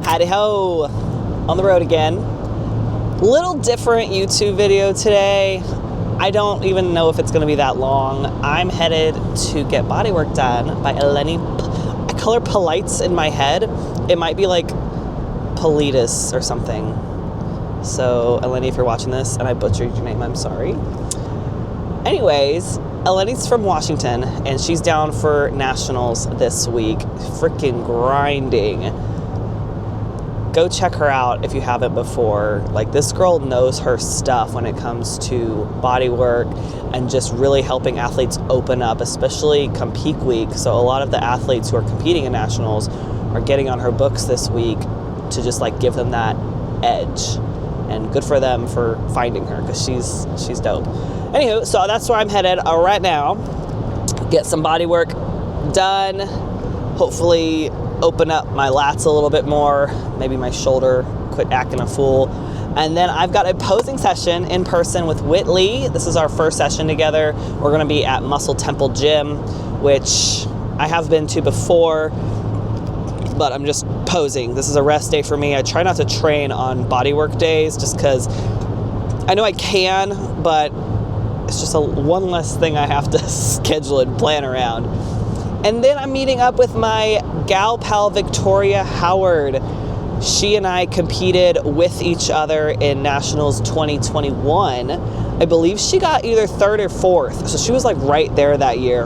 Howdy ho, on the road again. Little different YouTube video today. I don't even know if it's gonna be that long. I'm headed to get bodywork done by Eleni. I color Polites in my head. It might be like Polites or something. So Eleni, if you're watching this and I butchered your name, I'm sorry. Anyways, Eleni's from Washington and she's down for Nationals this week. Freaking grinding. Go check her out if you haven't before. Like, this girl knows her stuff when it comes to body work and just really helping athletes open up, especially come peak week. So a lot of the athletes who are competing in Nationals are getting on her books this week to just like give them that edge. And good for them for finding her because she's dope. Anywho, so that's where I'm headed right now. Get some body work done. Hopefully open up my lats a little bit more, maybe my shoulder, quit acting a fool. And then I've got a posing session in person with Whitley. This is our first session together. We're gonna be at Muscle Temple Gym, which I have been to before, but I'm just posing. This is a rest day for me. I try not to train on bodywork days just because I know I can, but it's just one less thing I have to schedule and plan around. And then I'm meeting up with my gal pal, Victoria Howard. She and I competed with each other in Nationals 2021. I believe she got either third or fourth. So she was like right there that year.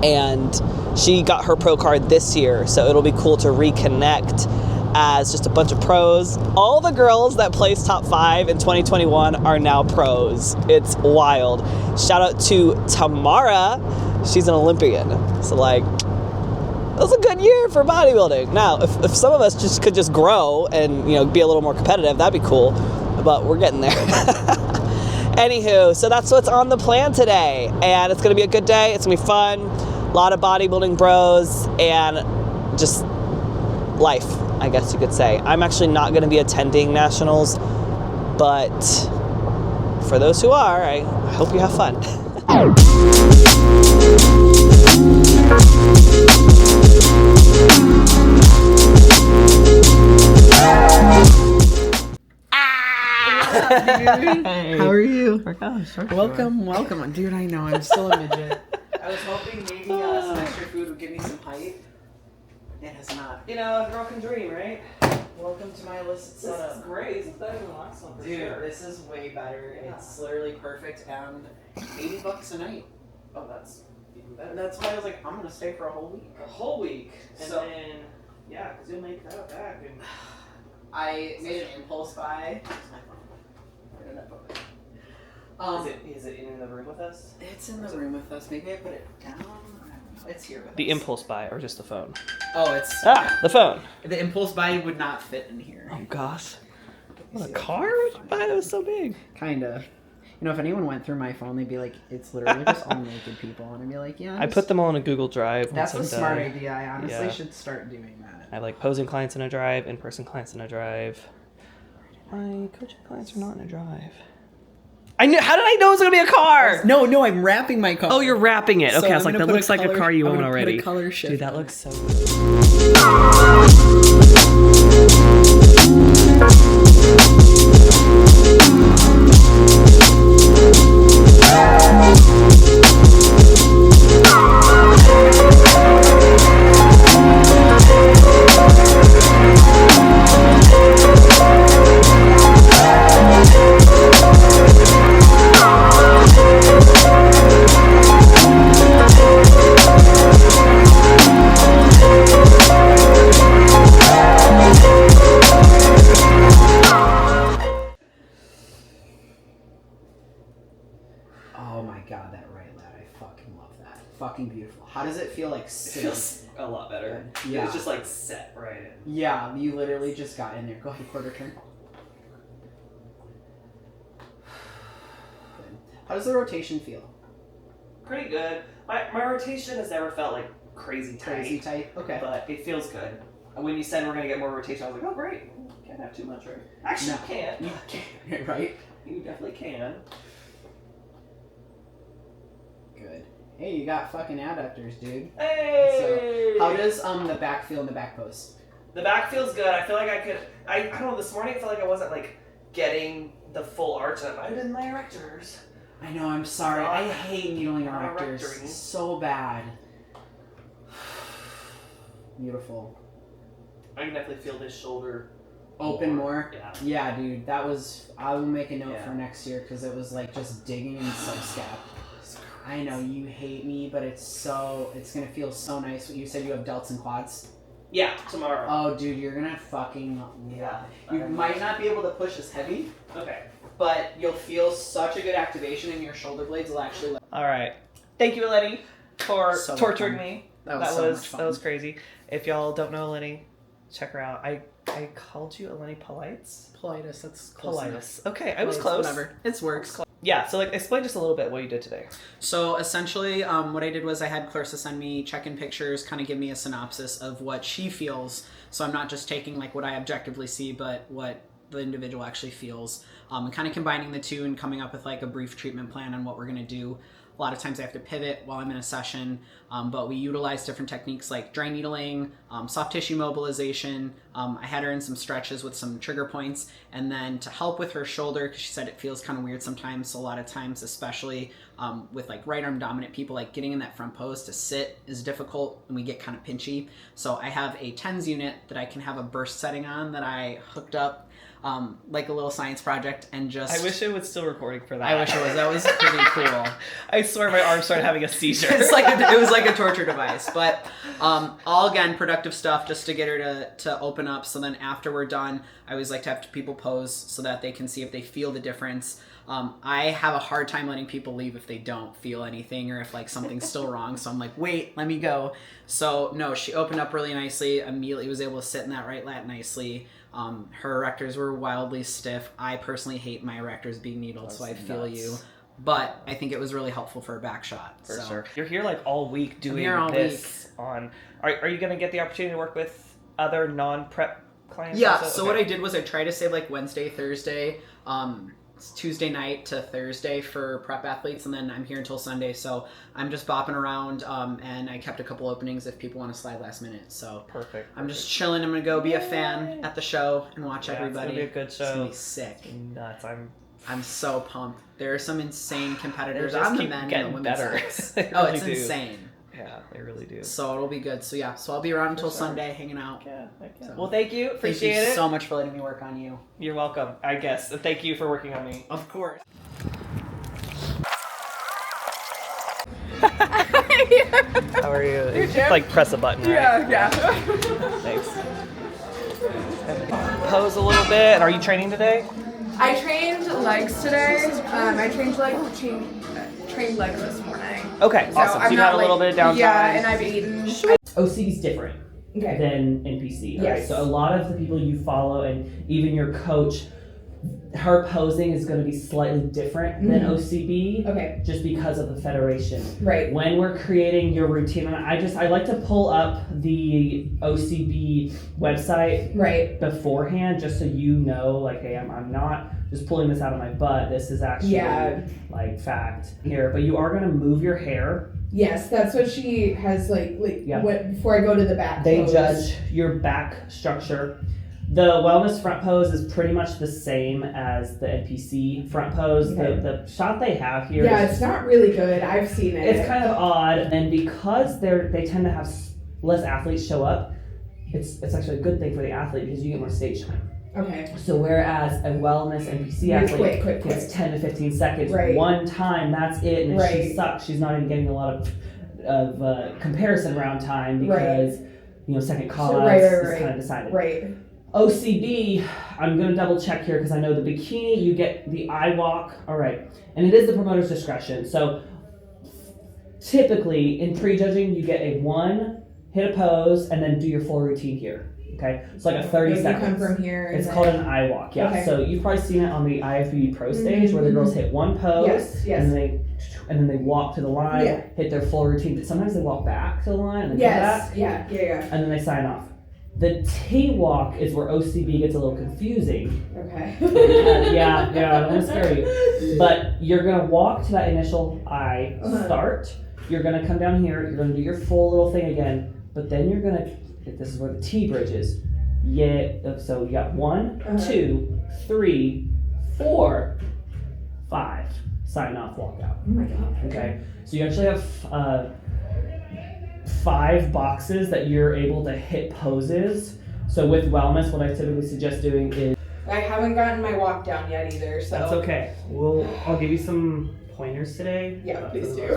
And she got her pro card this year. So it'll be cool to reconnect as just a bunch of pros. All the girls that placed top 5 in 2021 are now pros. It's wild. Shout out to Tamara. She's an Olympian. So like, it was a good year for bodybuilding. Now, if some of us could just grow and, you know, be a little more competitive, that'd be cool. But we're getting there. Anywho, so that's what's on the plan today. And it's gonna be a good day. It's gonna be fun. A lot of bodybuilding bros and just life, I guess you could say. I'm actually not gonna be attending Nationals, but for those who are, I hope you have fun. Hey. How are you? Oh gosh, Welcome. Dude, I know, I'm still a midget. I was hoping maybe some extra food would give me some height. It has not. You know, a girl can dream, right? Welcome to my illicit setup. This is great. This is better than the last one, for Dude, sure. this is way better. Yeah. It's literally perfect and $80 a night. Oh, that's even better. That's why I was like, I'm gonna stay for a whole week. A whole week. And So- then, yeah, because you'll make that back. And I made an impulse buy. Is it in the room with us? It's in the room with us. Maybe I put it down. I don't know. It's here with The us. impulse buy, or just the phone? Oh, it's The phone. the impulse buy would not fit in here. Oh gosh. What, a car would you buy that was so big? Kinda. You know, if anyone went through my phone, they'd be like, it's literally just all naked people. And I'd be like, yeah. I put them all in a Google Drive. That's a once I'm smart done. idea. I honestly Yeah. should start doing that. I have like posing clients in a drive, in-person clients in a drive. My coaching clients are not in a drive. I knew. How did I know it was gonna be a car? No, I'm wrapping my car. Oh, you're wrapping it. So Okay, I was I'm like, gonna that put looks like a car you I'm own gonna put already. a color shift Dude, that on looks it. so God, that right lat, I fucking love that. Fucking beautiful. How does it feel like It sitting? feels a lot better. Yeah. It's just like set right in. Yeah, you literally just got in there. Go ahead, quarter turn. Good. How does the rotation feel? Pretty good. My rotation has never felt like crazy tight. Crazy tight? Okay. But it feels good. When you said we're going to get more rotation, I was like, oh, great. Can't have too much, right? Actually, No. you can't. You can, right? You definitely can. Good. Hey, you got fucking adductors, dude. Hey! So, How does the back feel in the back pose? The back feels good. I feel like I don't know, this morning I felt like I wasn't like getting the full arch that might have been my erectors. I know, I'm sorry. I hate needling erectors so bad. Beautiful. I can definitely feel this shoulder open more. Yeah. Yeah, dude. That was. I will make a note for next year because it was like just digging in subscap. I know you hate me, but it's gonna feel so nice. You said you have delts and quads. Yeah, tomorrow. Oh, dude, you're gonna fucking You might not be able to push as heavy. Okay. But you'll feel such a good activation in your shoulder blades. Will actually. All right. Thank you, Eleni, for torturing me. That was That was crazy. If y'all don't know Eleni, check her out. I called you Eleni Polites. Polites. That's close enough. Okay, I was close. Whatever. It works. Yeah. So like, explain just a little bit what you did today. So essentially, what I did was I had Clarissa send me check-in pictures, kind of give me a synopsis of what she feels. So I'm not just taking like what I objectively see, but what the individual actually feels, and kind of combining the two and coming up with like a brief treatment plan on what we're going to do. A lot of times I have to pivot while I'm in a session, but we utilize different techniques like dry needling, soft tissue mobilization. I had her in some stretches with some trigger points, and then to help with her shoulder, because she said it feels kind of weird sometimes. So a lot of times, especially with like right arm dominant people, like getting in that front pose to sit is difficult and we get kind of pinchy. So I have a TENS unit that I can have a burst setting on that I hooked up like a little science project, and just... I wish it was still recording for that. I wish it was. That was pretty cool. I swear my arm started having a seizure. It was like a torture device. But all, again, productive stuff just to get her to open up. So then after we're done, I always like to have people pose so that they can see if they feel the difference. I have a hard time letting people leave if they don't feel anything or if like something's still wrong. So I'm like, wait, let me go. So no, she opened up really nicely. Immediately was able to sit in that right lat nicely. Her erectors were wildly stiff. I personally hate my erectors being needled, so I feel you. But I think it was really helpful for a back shot. For sure. You're here like all week doing this on... Are you going to get the opportunity to work with other non-prep clients? Yeah, so what I did was I tried to save like Wednesday, Thursday, Tuesday night to Thursday for prep athletes, and then I'm here until Sunday, so I'm just bopping around, and I kept a couple openings if people want to slide last minute. So perfect. I'm just chilling. I'm gonna go be a fan at the show and watch everybody. It's gonna be a good show. It's gonna be sick. It's nuts. I'm so pumped. There are some insane competitors on the men and the women's side. Oh, it's insane. Yeah, they really do. So it'll be good. So yeah, so I'll be around until Sunday hanging out. Yeah. So, well, thank you. Appreciate it. Thank you so much for letting me work on you. You're welcome, I guess. Thank you for working on me. Of course. How are you? You just like press a button, right? Yeah. Thanks. Pose a little bit. Are you training today? I trained legs today. I trained legs this morning. Okay, awesome. So you had a little bit of downtime. Yeah, and I've eaten. OCB is different than NPC. Yes. Right? So a lot of the people you follow and even your coach, her posing is going to be slightly different than OCB. Okay. Just because of the federation. Right. When we're creating your routine, and I like to pull up the OCB website beforehand, just so you know, like, hey, I'm not just pulling this out of my butt. This is actually like fact here. But you are going to move your hair. Yes, that's what she has before I go to the back. They judge your back structure. The wellness front pose is pretty much the same as the NPC front pose. Okay. The shot they have here it's not really good. I've seen it. It's kind of odd, and because they tend to have less athletes show up, it's actually a good thing for the athlete because you get more stage time. Okay. So whereas a wellness NPC athlete gets 10 to 15 seconds one time, that's it, and if she sucks, she's not even getting a lot of comparison round time because second call outs is kind of decided. Right. OCB, I'm going to double check here because I know the bikini, you get the eye walk. All right. And it is the promoter's discretion. So typically in prejudging, you get a 1, hit a pose, and then do your full routine here. Okay. It's like a 30 seconds. You come from here. It's called an eye walk. Yeah. Okay. So you've probably seen it on the IFBB Pro stage where the girls hit 1 pose. Yes. And then they walk to the line, hit their full routine. Sometimes they walk back to the line and then come back. Yeah. And then they sign off. The T-walk is where OCB gets a little confusing. Okay. yeah, I'm gonna scare you. But you're gonna walk to that initial eye start. You're gonna come down here. You're gonna do your full little thing again. but then you're gonna, this is where the T bridge is. Yeah, so you got 1, 2, 3, 4, 5. Sign off, walk out. Oh my god. Okay, so you actually have 5 boxes that you're able to hit poses. So with wellness, what I typically suggest doing is, I haven't gotten my walk down yet either, so. that's okay. I'll give you some pointers today. Yeah, please do.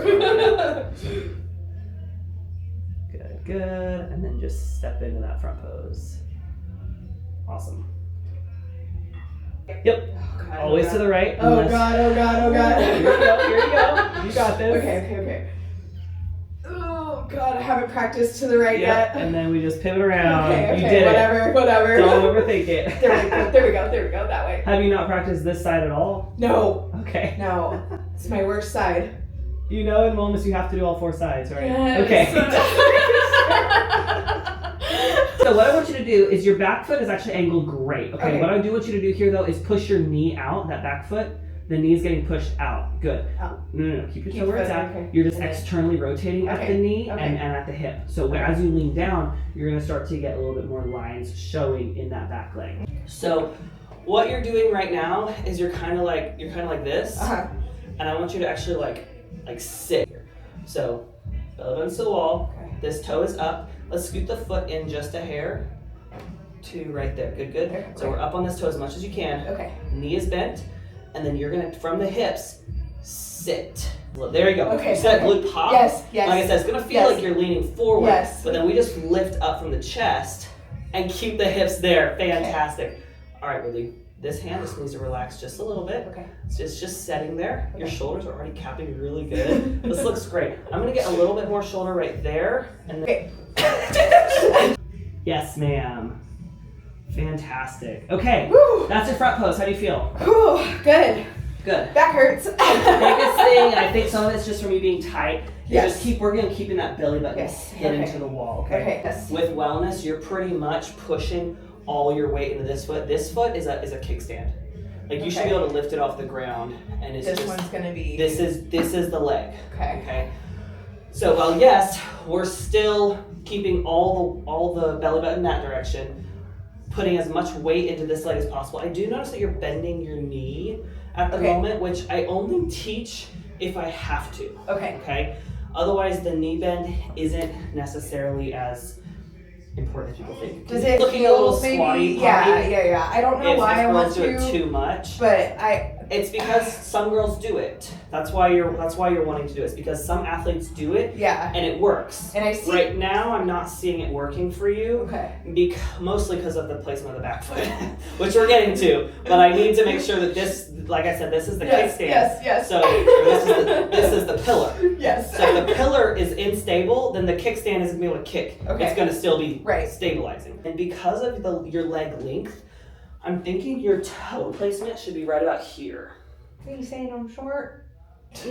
Good, and then just step into that front pose. Awesome. Yep. Oh god, Always to the right. Oh god, oh god, oh god. Here you go, here you go. You got this. Okay. Oh god, I haven't practiced to the right Yep. yet. And then we just pivot around. Okay, You did whatever. it. Don't overthink it. There we go, that way. Have you not practiced this side at all? No, Okay. it's my worst side. You know in wellness you have to do all 4 sides, right? Yes. Okay. So what I want you to do is your back foot is actually angled great. Okay. What I do want you to do here though is push your knee out, that back foot. The knee is getting pushed out. Good. Out. No. Keep your toe where it's at. Okay. You're just externally rotating at the knee and at the hip. So as you lean down, you're gonna start to get a little bit more lines showing in that back leg. So what you're doing right now is you're kind of like this, and I want you to actually like sit here. So belly button's to the wall. This toe is up. Let's scoot the foot in just a hair to right there. Good. So we're up on this toe as much as you can. Okay. Knee is bent, and then you're gonna, from the hips, sit. Well, there you go. Okay. You see that glute pop? Yes. Like I said, it's gonna feel like you're leaning forward. Yes. But then we just lift up from the chest and keep the hips there. Fantastic. All right, Whitley. This hand just needs to relax just a little bit. Okay. It's just setting there. Your shoulders are already capping really good. This looks great. I'm gonna get a little bit more shoulder right there. And then Yes, ma'am. Fantastic. Okay, that's your front pose. How do you feel? Whew, good. Good. Back hurts. Biggest thing, I think some of it's just from you being tight. Yes. Just keep working on keeping that belly button Yes. hit Okay. into the wall. Okay. Okay. Yes. With wellness, you're pretty much pushing all your weight into this foot. This foot is a kickstand. Like you should be able to lift it off the ground, and it's This just one's gonna be. this is the leg. Okay. Okay. So while yes, we're still keeping all the belly button in that direction, putting as much weight into this leg as possible. I do notice that you're bending your knee at the moment, which I only teach if I have to. Okay. Okay. Otherwise, the knee bend isn't necessarily as important as people think. Does it looking feel a little maybe? squatty? Yeah. I don't know If why I want girls do to. it too much, But it's because some girls do it. That's why you're wanting to do it. It's because some athletes do it. Yeah. And it works. And I see. Right now, I'm not seeing it working for you. Okay. Mostly because of the placement of the back foot, which we're getting to. But I need to make sure that this, like I said, this is the kickstand. Yes. So this is the pillar. Yes. So if the pillar is unstable, then the kickstand isn't going to be able to kick. Okay. It's going to still be Right. stabilizing. And because of your leg length, I'm thinking your toe placement should be right about here. Are you saying I'm short?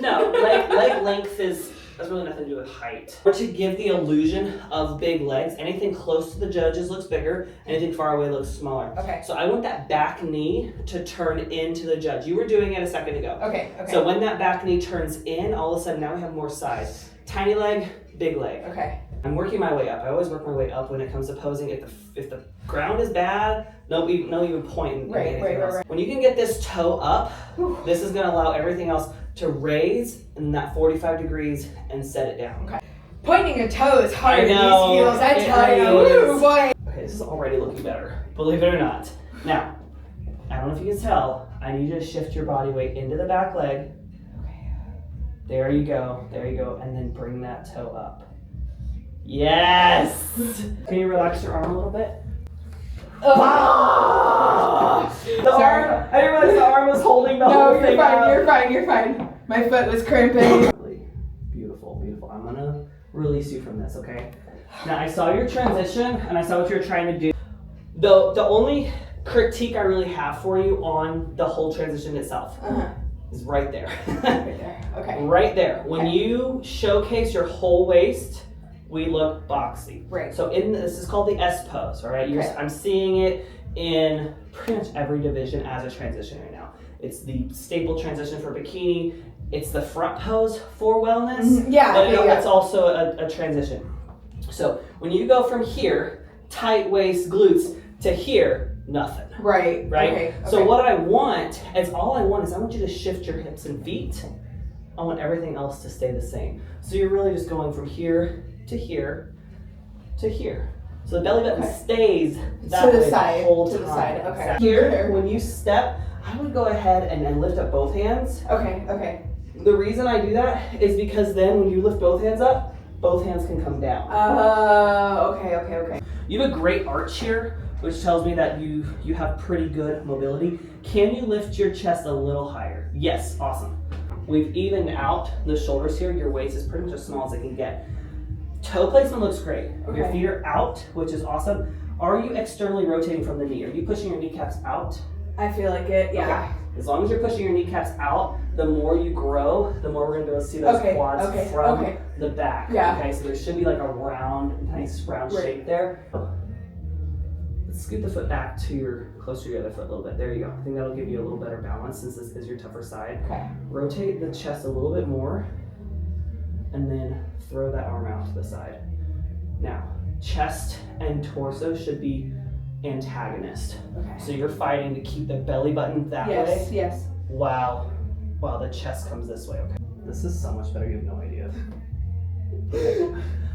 No, leg length has really nothing to do with height. Or to give the illusion of big legs, anything close to the judges looks bigger, anything far away looks smaller. Okay. So I want that back knee to turn into the judge. You were doing it a second ago. Okay. So when that back knee turns in, all of a sudden now we have more size. Tiny leg, big leg. Okay. I'm working my way up. I always work my way up when it comes to posing. If the ground is bad, no even point in anything else. When you can get this toe up, this is going to allow everything else to raise in that 45 degrees and set it down. Okay. Pointing a toe is hard in these know, heels. I it tell you. is. Woo, boy. Okay, this is already looking better, believe it or not. Now, I don't know if you can tell, I need you to shift your body weight into the back leg. There you go, and then bring that toe up. Yes! Can you relax your arm a little bit? Oh. The arm, I didn't realize the arm was holding the whole thing up. You're fine. My foot was cramping. Beautiful. I'm gonna release you from this, okay? Now I saw your transition and I saw what you were trying to do. The only critique I really have for you on the whole transition itself is right there. Right there. Okay. Right there. When you showcase your whole waist, we look boxy. Right. So this is called the S pose, all right? Okay. I'm seeing it in pretty much every division as a transition right now. It's the staple transition for bikini. It's the front pose for wellness. Yeah. But it's also a transition. So when you go from here, tight waist, glutes, to here, nothing. Right. Right? Okay. So what I want is I want you to shift your hips and feet. I want everything else to stay the same. So you're really just going from here to here to here. So the belly button stays that way the whole time. To the side. Okay. Exactly. Here, when you step, I would go ahead and lift up both hands. Okay. The reason I do that is because then when you lift both hands up, both hands can come down. Okay. You have a great arch here, which tells me that you have pretty good mobility. Can you lift your chest a little higher? Yes, awesome. We've evened out the shoulders here. Your waist is pretty much as small as it can get. Toe placement looks great. Okay. Your feet are out, which is awesome. Are you externally rotating from the knee? Are you pushing your kneecaps out? I feel like it, yeah. Okay. As long as you're pushing your kneecaps out, the more you grow, the more we're gonna be able to see those quads from the back. Yeah. Okay, so there should be like a nice round shape there. Let's scoot the foot back to closer to your other foot a little bit. There you go. I think that'll give you a little better balance since this is your tougher side. Okay. Rotate the chest a little bit more, and then throw that arm out to the side. Now, chest and torso should be antagonist. Okay. So you're fighting to keep the belly button that way. Yes. While the chest comes this way. Okay. This is so much better. You have no idea.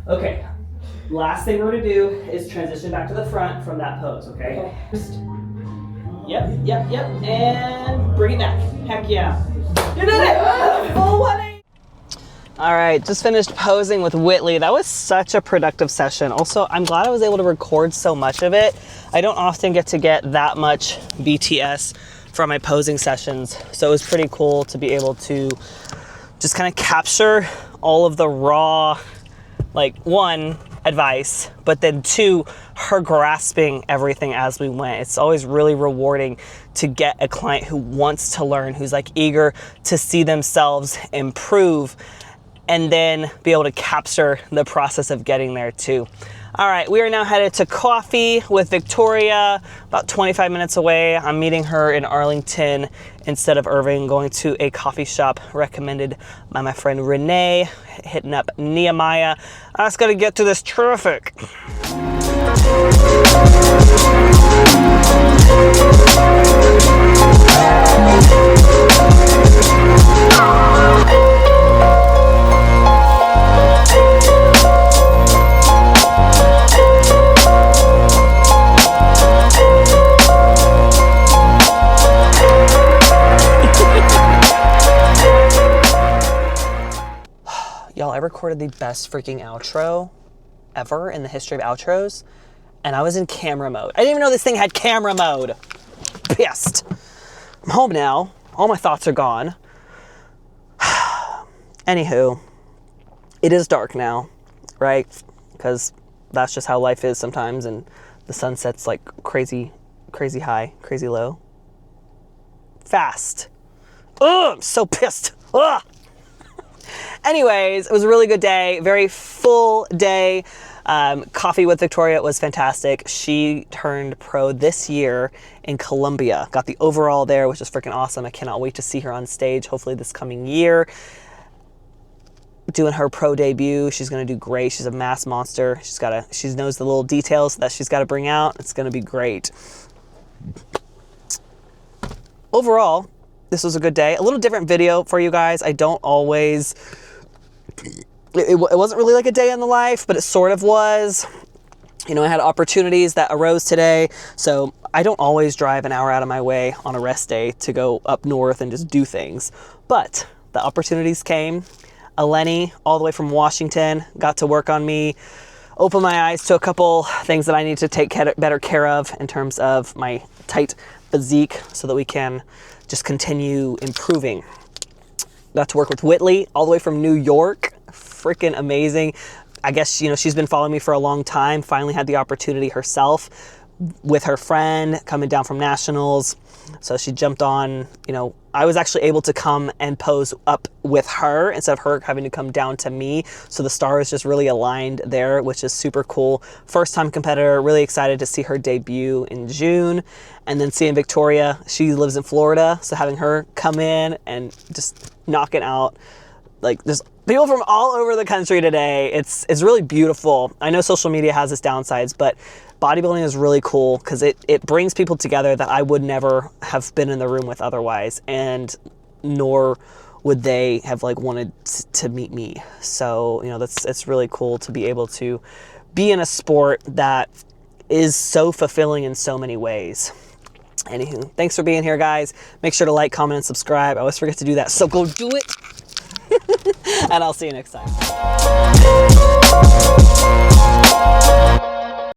Okay. Last thing we're gonna do is transition back to the front from that pose. Okay. Yep. And bring it back. Heck yeah. You did it. Full 180. All right, just finished posing with Whitley. That was such a productive session. Also, I'm glad I was able to record so much of it. I don't often get to get that much BTS from my posing sessions, so it was pretty cool to be able to just kind of capture all of the raw, like, one, advice, but then two, her grasping everything as we went. It's always really rewarding to get a client who wants to learn, who's like eager to see themselves improve, and then be able to capture the process of getting there too. All right, we are now headed to coffee with Victoria, about 25 minutes away. I'm meeting her in Arlington instead of Irving, going to a coffee shop recommended by my friend Renee, hitting up Nehemiah. I just gotta get to this traffic. Y'all, I recorded the best freaking outro ever in the history of outros, and I was in camera mode. I didn't even know this thing had camera mode. Pissed. I'm home now. All my thoughts are gone. Anywho, it is dark now, right? Because that's just how life is sometimes, and the sun sets like crazy high, crazy low. Fast. Ugh, I'm so pissed. Ugh. Anyways, it was a really good day, very full day. Coffee with Victoria was fantastic. She turned pro this year in Colombia, got the overall there, which is freaking awesome. I cannot wait to see her on stage, hopefully this coming year. Doing her pro debut, she's gonna do great. She's a mass monster. She knows the little details that she's gotta bring out. It's gonna be great. Overall, this was a good day. A little different video for you guys. I don't always, it wasn't really like a day in the life, but it sort of was. You know, I had opportunities that arose today, so I don't always drive an hour out of my way on a rest day to go up north and just do things. But the opportunities came. Eleni, all the way from Washington, got to work on me, open my eyes to a couple things that I need to take better care of in terms of my tight physique so that we can just continue improving. Got to work with Whitley all the way from New York. Freaking amazing. I guess, you know, she's been following me for a long time. Finally had the opportunity herself with her friend coming down from Nationals. So she jumped on, you know, I was actually able to come and pose up with her instead of her having to come down to me. So the stars just really aligned there, which is super cool. First time competitor, really excited to see her debut in June. And then seeing Victoria, she lives in Florida. So having her come in and just knock it out, like just People from all over the country today. It's really beautiful. I know social media has its downsides, but bodybuilding is really cool because it brings people together that I would never have been in the room with otherwise, and nor would they have like wanted to meet me. So, you know, it's really cool to be able to be in a sport that is so fulfilling in so many ways. Anywho, thanks for being here, guys. Make sure to like, comment, and subscribe. I always forget to do that, so go do it. And I'll see you next time.